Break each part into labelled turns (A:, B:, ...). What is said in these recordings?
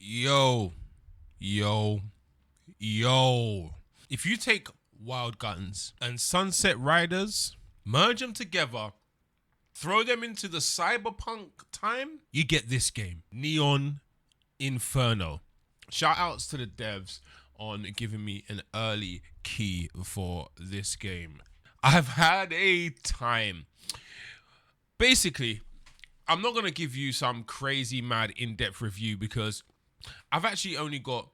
A: Yo, yo, yo. If you take Wild Guns and Sunset Riders, merge them together, throw them into the cyberpunk time, you get this game, Neon Inferno. Shout outs to the devs on giving me an early key for this game. I've had a time. Basically, I'm not going to give you some crazy mad in-depth review because I've actually only got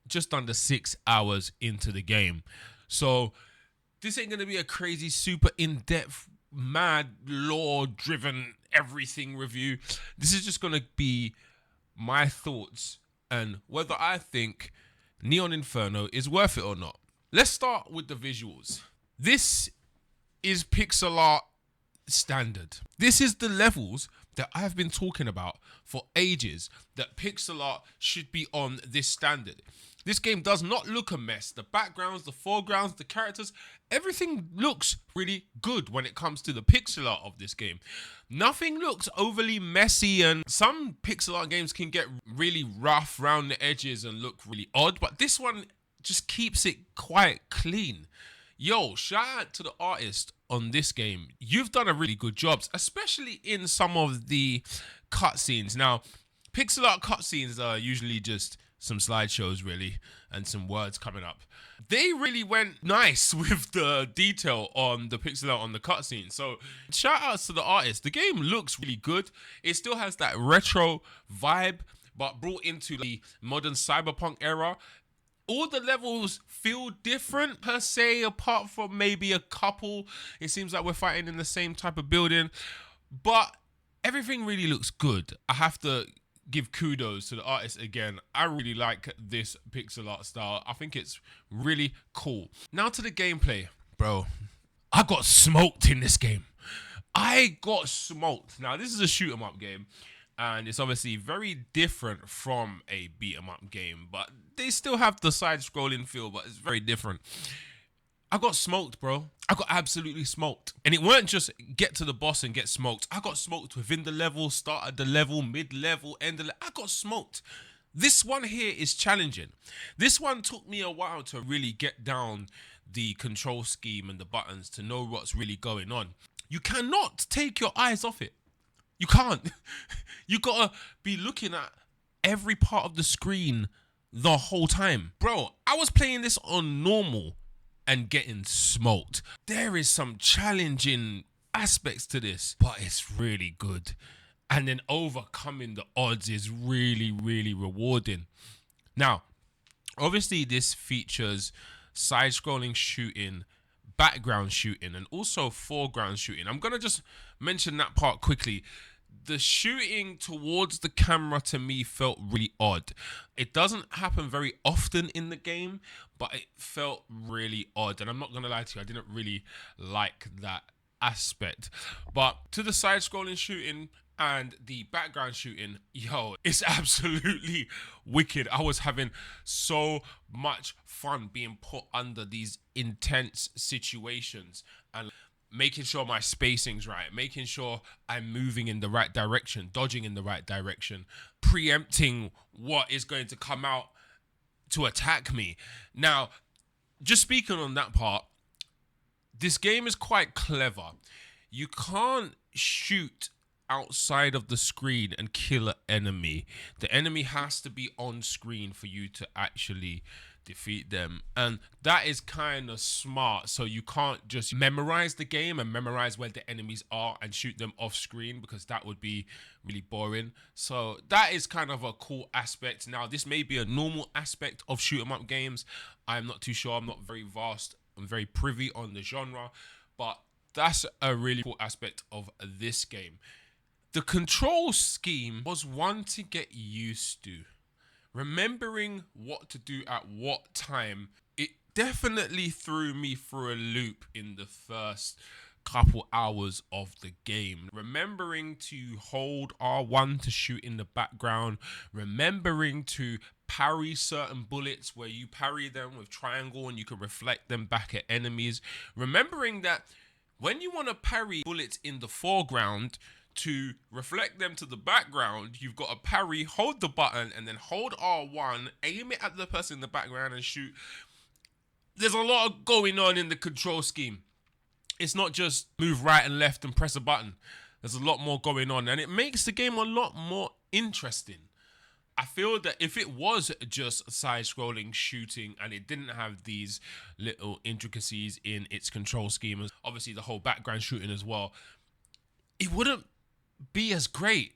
A: just under 6 hours into the game. So this ain't going to be a crazy, super in-depth, mad, lore-driven everything review. This is just going to be my thoughts and whether I think Neon Inferno is worth it or not. Let's start with the visuals. This is pixel art standard. This is the levels that I've been talking about for ages, that pixel art should be on this standard. This game does not look a mess. The backgrounds, the foregrounds, the characters, everything looks really good when it comes to the pixel art of this game. Nothing looks overly messy, and some pixel art games can get really rough around the edges and look really odd, but this one just keeps it quite clean. Yo, shout out to the artist on this game. You've done a really good job, especially in some of the cutscenes. Now, pixel art cutscenes are usually just some slideshows, really, and some words coming up. They really went nice with the detail on the pixel art on the cutscene. So, shout outs to the artist. The game looks really good. It still has that retro vibe, but brought into the modern cyberpunk era. All the levels feel different per se, apart from maybe a couple. It seems like we're fighting in the same type of building, but everything really looks good. I have to give kudos to the artist again. I really like this pixel art style. I think it's really cool. Now to the gameplay. Bro, I got smoked in this game. I got smoked. Now, this is a shoot 'em up game, and it's obviously very different from a beat 'em up game, but they still have the side-scrolling feel, but it's very different. I got smoked, bro. I got absolutely smoked. And it weren't just get to the boss and get smoked. I got smoked within the level, start at the level, mid-level, end of the level. I got smoked. This one here is challenging. This one took me a while to really get down the control scheme and the buttons to know what's really going on. You cannot take your eyes off it. You can't. You gotta be looking at every part of the screen the whole time. Bro, I was playing this on normal and getting smoked. There is some challenging aspects to this, but it's really good. And then overcoming the odds is really, really rewarding. Now, obviously this features side-scrolling shooting, background shooting, and also foreground shooting. I'm going to just mention that part quickly. The shooting towards the camera to me felt really odd. It doesn't happen very often in the game, but it felt really odd. And I'm not going to lie to you, I didn't really like that aspect. But to the side-scrolling shooting and the background shooting, yo, it's absolutely wicked. I was having so much fun being put under these intense situations and making sure my spacing's right, making sure I'm moving in the right direction, dodging in the right direction, preempting what is going to come out to attack me. Now, just speaking on that part, this game is quite clever. You can't shoot outside of the screen and kill an enemy. The enemy has to be on screen for you to actually defeat them, and that is kind of smart. So you can't just memorize the game and memorize where the enemies are and shoot them off screen, because that would be really boring. So that is kind of a cool aspect. Now, this may be a normal aspect of shoot 'em up games. I'm not too sure. I'm not very vast. I'm very privy on the genre, but that's a really cool aspect of this game. The control scheme was one to get used to. Remembering what to do at what time, it definitely threw me through a loop in the first couple hours of the game. Remembering to hold R1 to shoot in the background, remembering to parry certain bullets where you parry them with triangle and you can reflect them back at enemies. Remembering that when you want to parry bullets in the foreground, to reflect them to the background, you've got to parry, hold the button, and then hold R1, aim it at the person in the background and shoot. There's a lot going on in the control scheme. It's not just move right and left and press a button. There's a lot more going on, and it makes the game a lot more interesting. I feel that if it was just side-scrolling shooting and it didn't have these little intricacies in its control scheme, obviously the whole background shooting as well, it wouldn't be as great.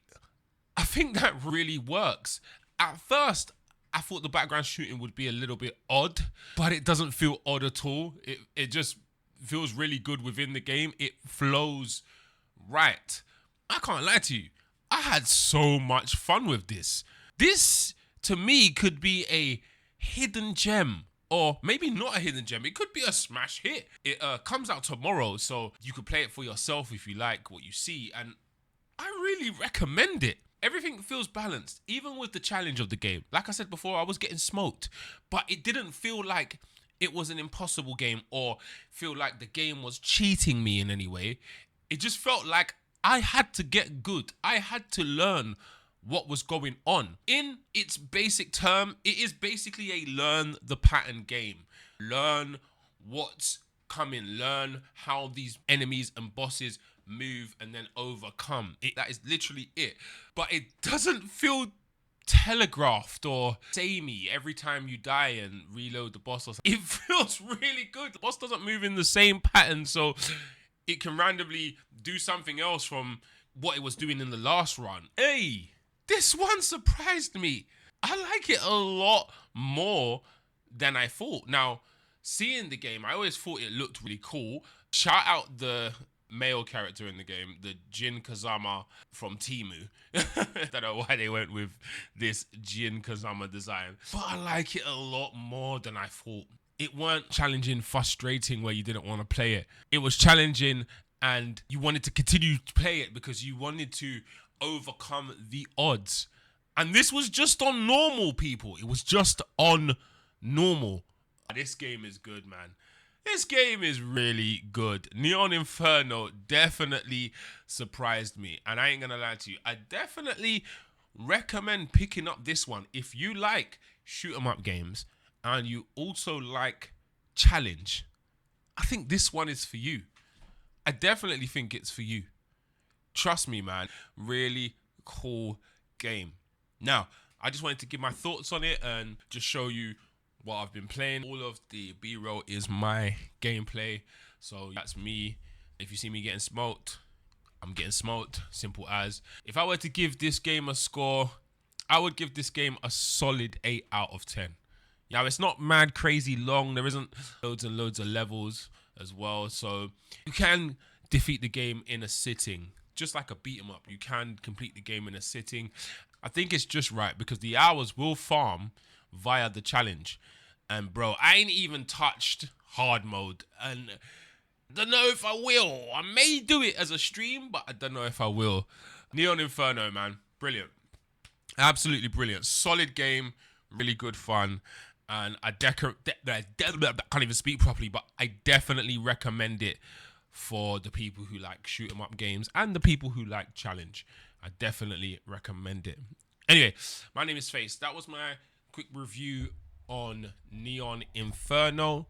A: I think that really works. At first, I thought the background shooting would be a little bit odd, but it doesn't feel odd at all. It just feels really good within the game. It flows right. I can't lie to you. I had so much fun with this. This, to me, could be a hidden gem. Or maybe not a hidden gem. It could be a smash hit. It comes out tomorrow, so you could play it for yourself if you like what you see. And I really recommend it. Everything feels balanced, even with the challenge of the game. Like I said before, I was getting smoked. But it didn't feel like it was an impossible game or feel like the game was cheating me in any way. It just felt like I had to get good. I had to learn what was going on. In its basic term, it is basically a learn the pattern game. Learn what's coming. Learn how these enemies and bosses move and then overcome. That is literally it. But it doesn't feel telegraphed or samey every time you die and reload the boss or something. It feels really good. The boss doesn't move in the same pattern, so it can randomly do something else from what it was doing in the last run. Hey, this one surprised me. I like it a lot more than I thought. Now, seeing the game, I always thought it looked really cool. Shout out the male character in the game, the Jin Kazama from Temu. Don't know why they went with this Jin Kazama design, but I like it a lot more than I thought. It weren't challenging, frustrating where you didn't want to play it. It was challenging and you wanted to continue to play it because you wanted to overcome the odds. And this was just on normal, people. It was just on normal. This game is good, man. This game is really good. Neon Inferno definitely surprised me. And I ain't gonna lie to you, I definitely recommend picking up this one. If you like shoot 'em up games and you also like challenge, I think this one is for you. I definitely think it's for you. Trust me, man. Really cool game. Now, I just wanted to give my thoughts on it and just show you what I've been playing. All of the B-roll is my gameplay. So that's me. If you see me getting smoked, I'm getting smoked. Simple as. If I were to give this game a score, I would give this game a solid 8 out of 10. Now, it's not mad crazy long. There isn't loads and loads of levels as well. So you can defeat the game in a sitting. Just like a beat 'em up, you can complete the game in a sitting. I think it's just right because the hours will farm via the challenge. And bro, I ain't even touched hard mode. And I don't know if I will. I may do it as a stream, but I don't know if I will. Neon Inferno, man. Brilliant. Absolutely brilliant. Solid game. Really good fun. And I can't even speak properly, but I definitely recommend it for the people who like shoot 'em up games and the people who like challenge. I definitely recommend it. Anyway, my name is Face. That was my quick review on Neon Inferno.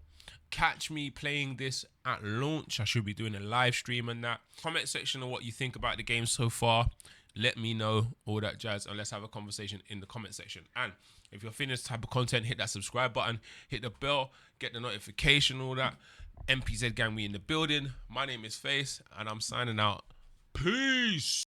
A: Catch me playing this at launch. I should be doing a live stream and that. Comment section on what you think about the game so far. Let me know, all that jazz, and let's have a conversation in the comment section. And if you're feeling this type of content, hit that subscribe button, hit the bell, get the notification, all that. MPZ gang, we in the building. My name is Face, and I'm signing out. Peace.